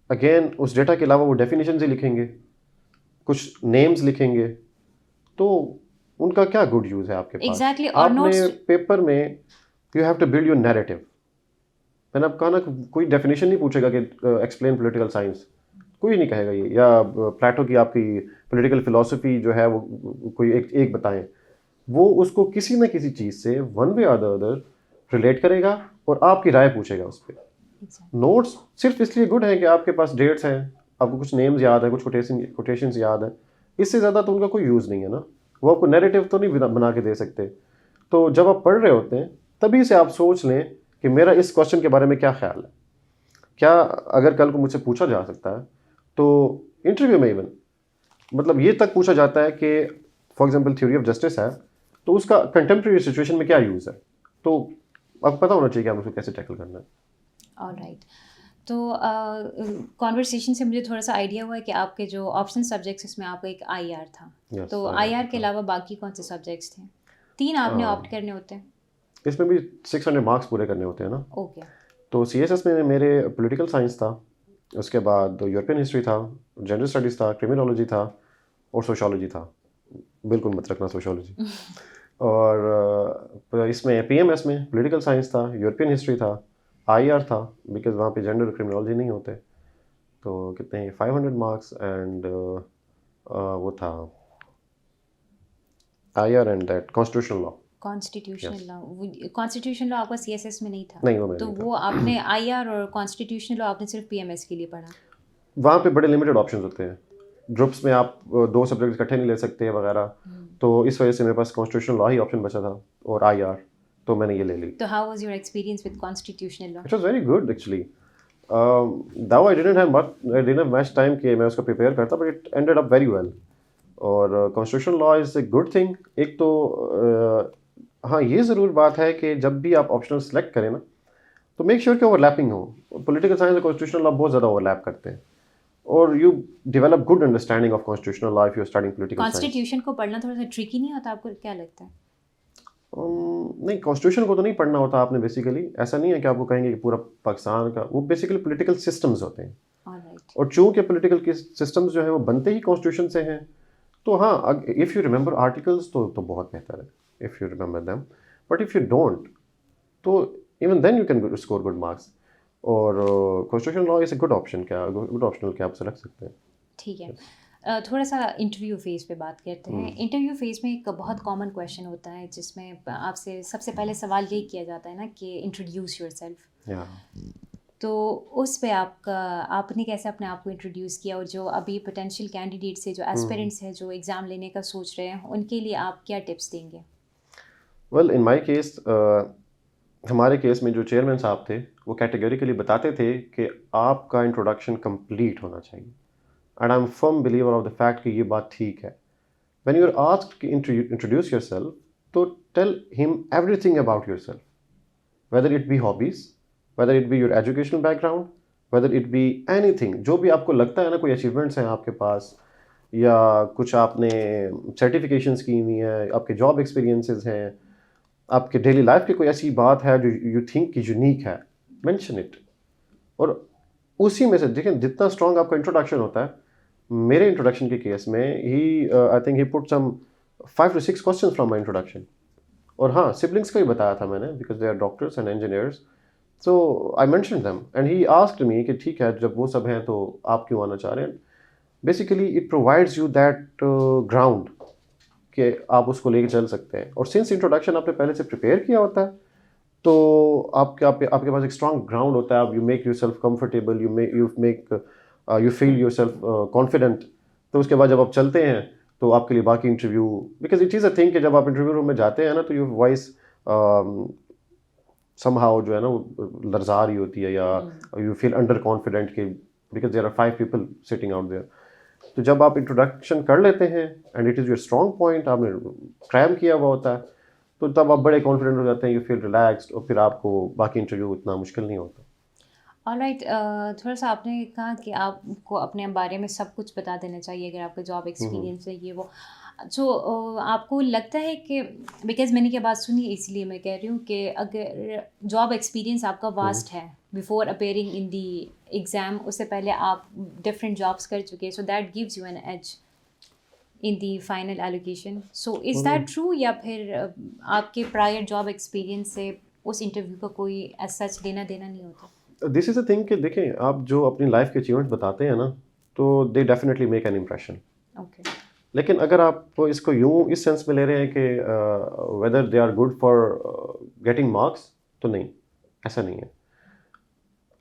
अगेन उस डेटा के अलावा वो डेफिनेशन ही लिखेंगे, कुछ नेम्स लिखेंगे, तो उनका क्या गुड यूज़ है आपके पास? एग्जैक्टली और आपने नोट्स पेपर में you have to build your narrative. मैंने अब कहा ना, कोई डेफिनेशन नहीं पूछेगा कि एक्सप्लेन पॉलिटिकल साइंस, कोई नहीं कहेगा ये, या प्लेटो की आपकी पॉलिटिकल फिलॉसफी जो है वो कोई एक बताएं। वो उसको किसी न किसी चीज़ से वन वे और द अदर रिलेट करेगा और आपकी राय पूछेगा उस पर। नोट्स सिर्फ इसलिए गुड हैं कि आपके पास डेट्स हैं, आपको कुछ नेम्स याद है, कुछ कोटेशंस याद है, इससे ज़्यादा तो उनका कोई यूज़ नहीं है ना। वो आपको नैरेटिव तो नहीं बना के दे सकते। तो जब आप पढ़ रहे होते हैं तभी से आप सोच लें कि मेरा इस क्वेश्चन के बारे में क्या ख्याल है, क्या अगर कल को मुझसे पूछा जा सकता है, तो इंटरव्यू में इवन मतलब ये तक पूछा जाता है कि for example theory of justice है, तो उसका कंटेम्प्रेरी सिचुएशन में क्या यूज़ है, तो आपको पता होना चाहिए कि आप उसको कैसे टैकल करना है। ऑलराइट। तो कॉन्वर्सेशन से मुझे थोड़ा सा आइडिया हुआ है कि आपके जो ऑप्शन सब्जेक्ट्स इसमें आपका एक आईआर था। Yes, तो IR आईआर के था। अलावा बाकी कौन से सब्जेक्ट्स थे? 3 आपने ऑप्ट करने होते हैं। इसमें भी 600 मार्क्स पूरे करने होते हैं ना। ओके। तो CSS में मेरे पॉलिटिकल साइंस था, उसके बाद यूरोपियन हिस्ट्री था, जेंडर स्टडीज़ था, क्रिमिनोलॉजी था और सोशोलॉजी था। बिल्कुल मत रखना सोशोलॉजी। और इसमें PMS में पॉलिटिकल साइंस था, यूरोपियन हिस्ट्री था, IR था, बिकॉज वहाँ पे जेंडर क्रिमिनोलॉजी नहीं होते। तो कितने हैं 500 मार्क्स एंड वो था IR and that constitutional law. Constitutional law, constitutional law आपका सीएसएस में नहीं था? नहीं, वो में तो नहीं था। वो आपने आईआर और कॉन्स्टिट्यूशनल लॉ आपने सिर्फ पीएमएस के लिए पढ़ा? वहाँ पे बड़े लिमिटेड ऑप्शंस होते हैं, ग्रुप्स में आप 2 सब्जेक्ट इकट्ठे नहीं ले सकते वगैरह। तो इस वजह से मेरे पास कॉन्स्टिट्यूशनल लॉ ही ऑप्शन बचा था और IR, तो मैंने ये ले ली। तो how was your experience with constitutional law? It was very good actually. Though I didn't have much time कि मैं उसको प्रिपेयर करता, but it ended up very well. और constitutional law is a good thing. एक तो हाँ, ये ज़रूर बात है कि जब भी आप ऑप्शनल सेलेक्ट करें ना, तो मेक श्योर कि ओवरलैपिंग हो। पॉलिटिकल साइंस और कॉन्स्टिट्यूशनल लॉ बहुत ज़्यादा ओवरलैप करते हैं, और you develop good understanding of constitutional law if you are studying political science. Constitution को पढ़ना थोड़ा सा ट्रिकी नहीं होता, आपको क्या लगता है? नहीं, कॉन्स्टिट्यूशन को तो नहीं पढ़ना होता आपने बेसिकली। ऐसा नहीं है कि आपको कहेंगे कि पूरा पाकिस्तान का, वो बेसिकली पॉलिटिकल सिस्टम्स होते हैं। ऑलराइट। और चूंकि पॉलिटिकल सिस्टम्स जो है वो बनते ही कॉन्स्टिट्यूशन से हैं, तो हाँ, इफ़ यू रिमेंबर आर्टिकल्स तो बहुत बेहतर है if you remember them. But if you don't, तो even then you can score good marks. और constitution law is a good option, क्या गुड ऑप्शनल क्या आप रख सकते हैं। ठीक है। थोड़ा सा इंटरव्यू फेज़ पे बात करते हैं। इंटरव्यू फेज़ में एक बहुत कॉमन क्वेश्चन होता है जिसमें आपसे सबसे पहले सवाल यही किया जाता है ना कि इंट्रोड्यूस योरसेल्फ। या तो उस पे आपने कैसे अपने आप को इंट्रोड्यूस किया, और जो अभी पोटेंशियल कैंडिडेट्स है, जो एस्पिरेंट्स हैं, जो एग्ज़ाम लेने का सोच रहे हैं, उनके लिए आप क्या टिप्स देंगे? वेल इन माय केस, हमारे केस में जो चेयरमैन साहब थे वो कैटेगोरिकली बताते थे कि आपका इंट्रोडक्शन कंप्लीट होना चाहिए। And I am firm believer of the fact कि ये बात ठीक है। व्हेन यू आर आस्क्ड कि इंट्रोड्यूस योरसेल्फ, तो tell him everything about yourself, whether it be hobbies, whether it be your educational background, whether it be anything. जो भी आपको लगता है ना, कोई अचीवमेंट्स हैं आपके पास, या कुछ आपने सर्टिफिकेशंस की हुई हैं, आपके जॉब एक्सपीरियंसेस हैं, आपके डेली लाइफ की कोई ऐसी बात है जो यू थिंक की यूनिक है, मेंशन इट। और उसी में से देखें, जितना स्ट्रॉन्ग आपका इंट्रोडक्शन होता है, मेरे इंट्रोडक्शन के केस में ही I think he put some 5 to 6 questions from my introduction. और हाँ, सिबलिंग्स का ही बताया था मैंने, because they are doctors and engineers. So I mention them and he asked me कि ठीक है, जब वो सब हैं तो आप क्यों आना चाह रहे हैं। Basically it provides you that ground कि आप उसको लेके चल सकते हैं। और सिंस इंट्रोडक्शन आपने पहले से प्रिपेयर किया होता है, तो आपके पास एक स्ट्रॉन्ग ग्राउंड होता है। आप you make your self comfortable, you feel your self confident. तो उसके बाद जब आप चलते हैं तो आपके लिए बाकी interview, because it is a thing कि जब आप इंटरव्यू रूम में जाते हैं ना, तो योर वॉइस समहाउ जो है ना वो लर्जा रही होती है, या यू फील अंडर कॉन्फिडेंट कि because there are 5 people sitting out there. तो जब आप इंट्रोडक्शन कर लेते हैं and it is your strong point, आपने क्रैम किया हुआ होता है, तो तब आप बड़े कॉन्फिडेंट हो जाते हैं, यू फील रिलैक्स्ड, और फिर आपको बाकी इंटरव्यू इतना मुश्किल नहीं होता। ऑलराइट, थोड़ा सा आपने कहा कि आपको अपने बारे में सब कुछ बता देना चाहिए अगर आपका जॉब एक्सपीरियंस है ये वो। जो आपको लगता है कि, बिकॉज़ मैंने क्या बात सुनी इसलिए मैं कह रही हूँ कि अगर जॉब एक्सपीरियंस आपका वास्ट है before appearing in the exam, उससे पहले आप डिफरेंट जॉब्स कर चुके हैं, so that gives you an edge in the final allocation. So is that true, या फिर आपके प्रायर जॉब एक्सपीरियंस से उस इंटरव्यू का कोई एज सच लेना देना नहीं होता? दिस इज़ अ थिंग कि देखें, आप जो अपनी लाइफ के अचीवमेंट बताते हैं ना, तो they definitely make an impression. Okay. लेकिन अगर आप इसको यूं इस सेंस में ले रहे हैं कि whether they are good for getting marks, तो नहीं, ऐसा नहीं है।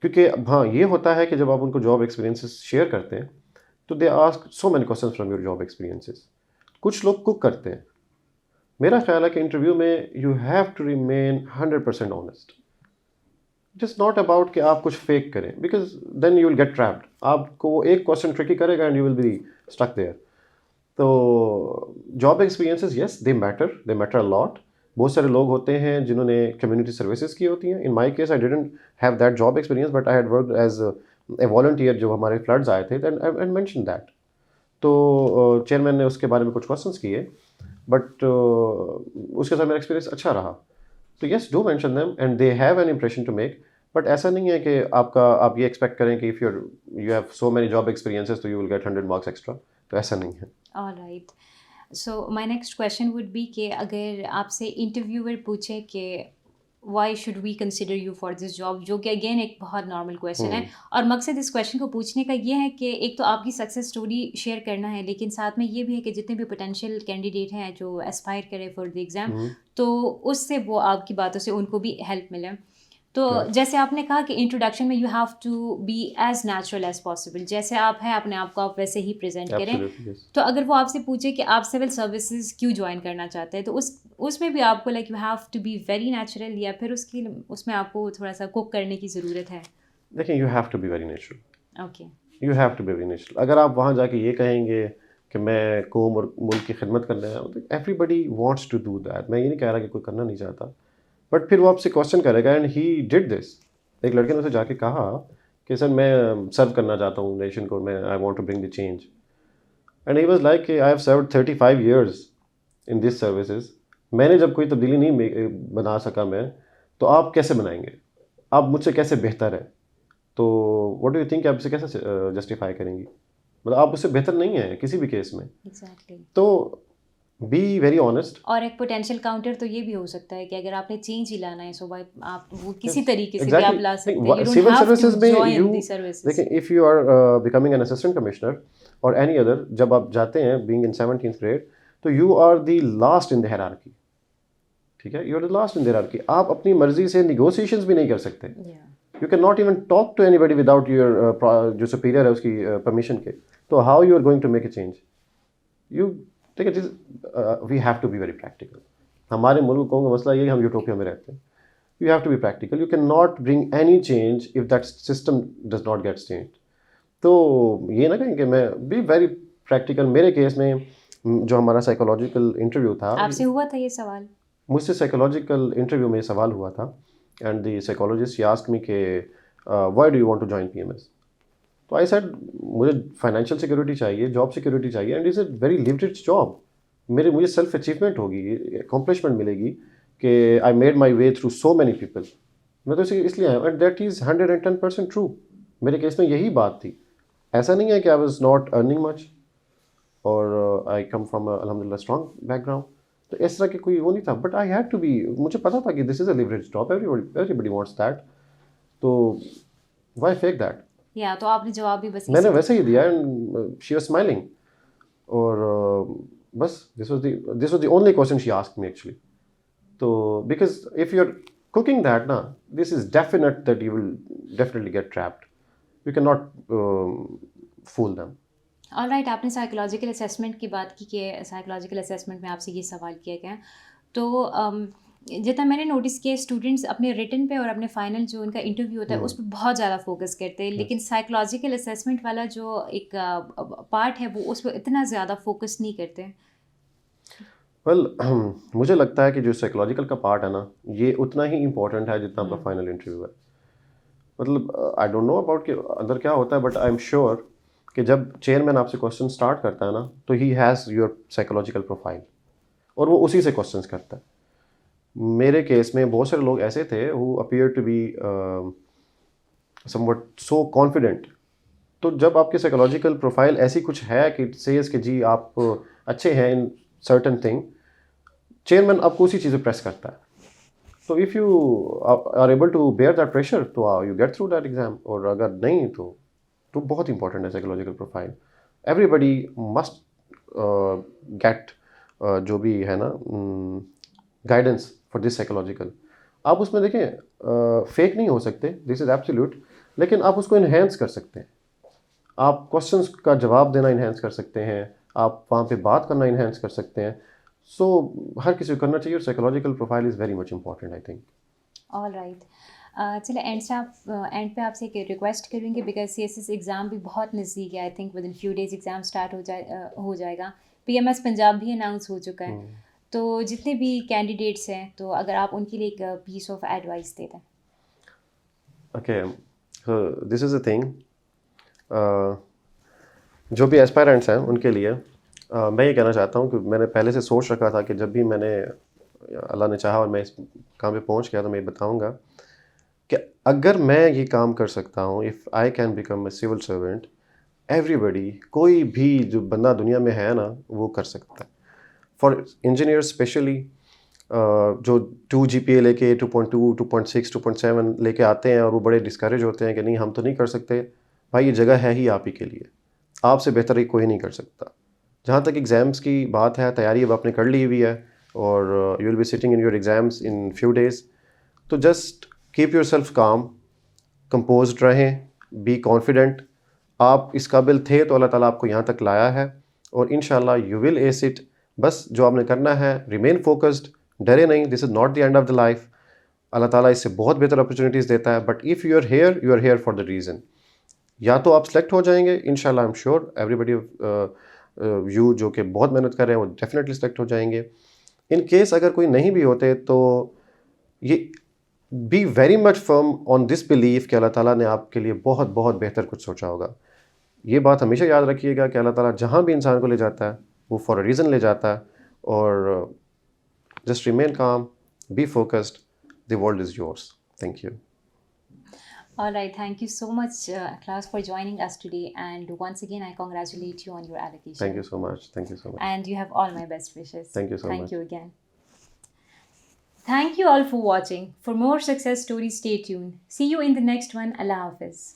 क्योंकि हाँ, ये होता है कि जब आप उनको जॉब एक्सपीरियंसेस शेयर करते हैं तो they ask so many question from your job experiences. कुछ लोग कुक करते हैं। मेरा ख्याल है कि इंटरव्यू में you have to remain 100% honest. It is not about कि आप कुछ फेक करें, because then you will get trapped. आपको वो एक क्वेश्चन ट्रिकी करेगा and you will be stuck there. तो job experiences, yes, they matter a lot. बहुत सारे लोग होते हैं जिन्होंने कम्युनिटी सर्विसेज की होती हैं। In my case I didn't have that job experience, but I had worked as a volunteer जब हमारे फ्लड्स आए थे, देन आई मेंशन दैट। तो चेयरमैन ने उसके बारे में कुछ क्वेश्चंस किए, बट उसके साथ मेरा एक्सपीरियंस अच्छा रहा। तो yes, do mention them and they have an impression to make. But ऐसा नहीं है कि आप ये एक्सपेक्ट करें कि if you have so many job experiences तो you will get 100 marks extra. तो ऐसा नहीं है। Alright, so my next question would be कि अगर आपसे इंटरव्यूअर पूछे कि why should we consider you for this job, जो कि अगेन एक बहुत नॉर्मल क्वेश्चन है, और मकसद इस क्वेश्चन को पूछने का ये है कि एक तो आपकी सक्सेस स्टोरी शेयर करना है, लेकिन साथ में ये भी है कि जितने भी पोटेंशियल कैंडिडेट हैं जो एस्पायर करे फॉर द एग्ज़ाम, तो उससे वो आपकी बातों से उनको भी हेल्प मिले। तो जैसे आपने कहा कि इंट्रोडक्शन में you have to be as natural as possible, जैसे आप हैं अपने आप को आप वैसे ही प्रेजेंट करें। Absolutely, yes. तो अगर वो आपसे पूछे कि आप सिविल सर्विसेज क्यों ज्वाइन करना चाहते हैं, तो उसमें भी आपको like you have to be very natural, या फिर उसमें आपको थोड़ा सा कुक करने की ज़रूरत है? देखिए, you have to be very natural. Okay. You have to be very natural. अगर आप वहाँ जाके ये कहेंगे कि मैं कौम और मुल्क की खिदमत करने आया हूँ, तो everybody wants to do that. मैं ये नहीं कह रहा कि कोई करना नहीं चाहता, बट फिर वो आपसे क्वेश्चन करेगा, एंड ही डिड दिस। एक लड़के ने उसे जाके कहा कि सर मैं सर्व करना चाहता हूँ नेशन को, मैं I want to bring the change. And he was like I have served 35 years in this services. मैंने जब कोई तब्दीली नहीं बना सका मैं, तो आप कैसे बनाएंगे? आप मुझसे कैसे बेहतर है? तो व्हाट डू यू थिंक, आप इसे कैसे जस्टिफाई करेंगी? मतलब आप उससे बेहतर नहीं है किसी भी केस में। एग्जैक्टली। तो बी वेरी ऑनेस्ट। और एक पोटेंशियल काउंटर तो ये भी हो सकता है कि अगर आपने चेंज ही लाना है, सो भाई आप वो किसी तरीके से भी आप ला सकते हैं, you don't civil have to services में जॉइन यू द सर्विसेज। देखें, if you are becoming an assistant commissioner और एनी अदर, जब आप जाते हैं बीइंग इन 17th grade, तो you are the last in the hierarchy. ठीक है, you are the last in the hierarchy. आप अपनी मर्जी से निगोशिएशंस भी नहीं कर सकते। You can not even talk to anybody without your जो सुपीरियर है उसकी परमिशन के। तो how you are going to make a change? You ठीक है, we have to be very practical. हमारे मुल्कों का मसला ये है, हम यूटोपिया में रहते हैं। You have to be practical. You can not bring any change if that system does not get change. तो ये ना कहें कि मैं बी वेरी प्रैक्टिकल। मेरे केस में जो हमारा साइकोलॉजिकल इंटरव्यू था, आपसे हुआ था ये सवाल? मुझसे साइकोलॉजिकल इंटरव्यू में सवाल हुआ था, and the psychologist asked me के why do you want to join PMS? तो आई सेड मुझे फाइनेंशियल सिक्योरिटी चाहिए, जॉब सिक्योरिटी चाहिए, and is a very limited job. मुझे सेल्फ अचीवमेंट होगी, अकॉम्प्लिशमेंट मिलेगी कि I made my way through so many people. मैं तो इसलिए आया, एंड दैट इज़ 110% ट्रू। मेरे केस में यही बात थी। ऐसा नहीं है कि I was not earning much और आई कम फ्रॉम अल्हम्दुलिल्लाह स्ट्रॉन्ग बैकग्राउंड। तो इस तरह के कोई वो नहीं था, but I had to be. मुझे पता था कि this is a leverage job, everybody wants that. तो व्हाई फेक दैट? या तो आपने जवाब भी बस मैंने वैसे ही दिया, एंड शी वाज स्माइलिंग। और बस this was the only question she asked me actually. तो because if you are cooking that ना, this is definite that you will definitely get trapped. You can not fool them. Alright, आपने psychological assessment की बात की कि psychological assessment में आपसे ये सवाल किया गया। तो जितना मैंने नोटिस किया, स्टूडेंट्स अपने रिटन पे और अपने फाइनल जो उनका इंटरव्यू होता है उस पर बहुत ज़्यादा फोकस करते हैं, लेकिन साइकोलॉजिकल असेसमेंट वाला जो एक पार्ट है वो उस पर इतना ज़्यादा फोकस नहीं करते। वेल मुझे लगता है कि जो साइकोलॉजिकल का पार्ट है ना, ये उतना ही इम्पोर्टेंट है जितना आपका फाइनल इंटरव्यू है। मतलब आई डोंट नो अबाउट कि अंदर क्या होता है, बट आई एम श्योर कि जब चेयरमैन आपसे क्वेश्चन स्टार्ट करता है ना, तो he has your psychological profile और वो उसी से क्वेश्चंस करता है। मेरे केस में बहुत सारे लोग ऐसे थे who appear to be somewhat so confident. तो जब आपकी साइकोलॉजिकल प्रोफाइल ऐसी कुछ है कि सेज कि जी आप अच्छे हैं इन सर्टन थिंग, चेयरमैन आपको उसी चीज़ पे प्रेस करता है। तो if you are able to bear that pressure तो you get through that exam, और अगर नहीं तो बहुत इंपॉर्टेंट है psychological profile. Everybody must get जो भी है ना गाइडेंस फॉर दिस साइकोलॉजिकल। आप उसमें देखें फेक नहीं हो सकते, दिस इज़ एब्सोल्यूट, लेकिन आप उसको इन्हेंस कर सकते हैं। आप क्वेश्चंस का जवाब देना इन्हेंस कर सकते हैं, आप वहाँ पे बात करना इन्हेंस कर सकते हैं। सो हर किसी को करना चाहिए, और psychological profile is very much important I think. All right. चलिए एंड पे आपसे एक रिक्वेस्ट करेंगे, बिकॉज CSS एग्ज़ाम भी बहुत नज़दीक है। I think with in few days exam start हो जाएगा। PMS पंजाब भी अनाउंस हो चुका है। तो जितने भी कैंडिडेट्स हैं, तो अगर आप उनके लिए एक पीस ऑफ एडवाइस दे दें। Okay, this is a thing, जो भी एस्पायरेंट्स हैं उनके लिए मैं ये कहना चाहता हूँ कि मैंने पहले से सोच रखा था कि जब भी मैंने अल्लाह ने चाहा और मैं इस काम पे पहुँच गया, तो मैं ये बताऊँगा कि अगर मैं ये काम कर सकता हूँ, if I can become a civil servant, everybody, कोई भी जो बंदा दुनिया में है ना वो कर सकता है। फॉर इंजीनियर्स स्पेशली, जो 2 GPA लेके 2.2, 2.6, 2.7 लेके आते हैं और वो बड़े डिस्करेज होते हैं कि नहीं हम तो नहीं कर सकते। भाई ये जगह है ही आप ही के लिए, आपसे बेहतर ही कोई नहीं कर सकता। जहाँ तक एग्ज़ाम्स की बात है, तैयारी अब आपने कर ली हुई है और you will be sitting in your exams in few days. तो जस्ट कीप योर सेल्फ काम, कंपोज्ड रहें, बी कॉन्फिडेंट। आप इस काबिल थे तो अल्लाह ताला आपको यहाँ तक लाया है, और इंशाल्लाह यू विल एस इट। बस जो आपने करना है, रिमेन फोकस्ड, डरे नहीं, this is not the end of the life. अल्लाह ताला इससे बहुत बेहतर अपॉर्चुनिटीज़ देता है, but if you are here for the reason. या तो आप सेलेक्ट हो जाएंगे इंशाल्लाह, I am sure everybody you जो कि बहुत मेहनत कर रहे हैं वो डेफिनेटली सेलेक्ट हो जाएंगे। इन केस अगर कोई नहीं भी होते तो ये be very much firm on this belief कि अल्लाह ताला ने आपके लिए बहुत बहुत बेहतर कुछ सोचा होगा। ये बात हमेशा याद रखिएगा कि अल्लाह ताला जहाँ भी इंसान को ले जाता है वो फॉर अ रीज़न ले जाता है, और जस्ट रिमेन काम, be focused, the world is yours. Thank you. All right, thank you so much, class, for joining us today. And once again, I congratulate you on your allocation. Thank you so much. Thank you so much. And you have all my best wishes. Thank you so much. Thank you again. Thank you all for watching. For more success stories, stay tuned. See you in the next one. Allah Hafiz.